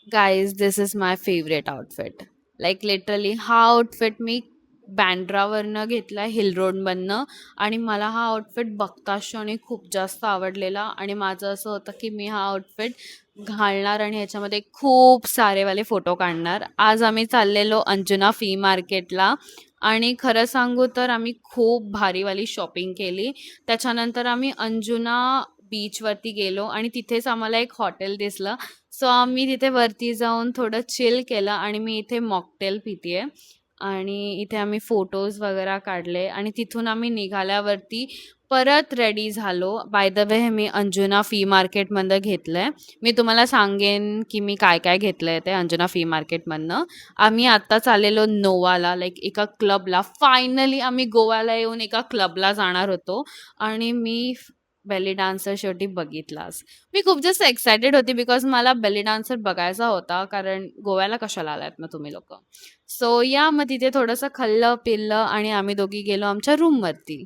Guys this is my favourite outfit. Like literally हा outfit मी बँड्रावरनं घेतला hill रोडमधनं. आणि मला हा आउटफिट बघता क्षणी खूप जास्त आवडलेला आणि माझं असं होतं की मी हा आउटफिट घालणार आणि ह्याच्यामध्ये खूप सारेवाले फोटो काढणार. आज आम्ही चाललेलो अंजुना फ्ली मार्केटला आणि खरं सांगू तर आम्ही खूप भारीवाली शॉपिंग केली. त्याच्यानंतर आम्ही अंजुना बीचवरती गेलो आणि तिथेच आम्हाला एक हॉटेल दिसलं. सो आम्ही तिथे वरती जाऊन थोडं चिल केलं आणि मी इथे मॉकटेल पितीये आणि इथे आम्ही फोटोज वगैरे काढले आणि तिथून आम्ही निघाल्यावरती परत रेडी झालो. बाय द वे हे मी अंजुना फ्ली मार्केटमधनं घेतलंय. मी तुम्हाला सांगेन की मी काय काय घेतलंय ते अंजुना फ्ली मार्केटमधनं. आम्ही आत्ता चाललेलो नोवाला, लाईक एका क्लबला. फायनली आम्ही गोव्याला येऊन एका क्लबला जाणार होतो आणि मी बेली डान्सर शेवटी बघितलाच. मी खूप जास्त एक्सायटेड होती बिकॉज मला बेली डान्सर बघायचा होता, कारण गोव्याला कशाला आलात ना तुम्ही लोक. सो या मग तिथे थोडंसं खाल्लं पिल्लं आणि आम्ही दोघी गेलो आमच्या रूमवरती.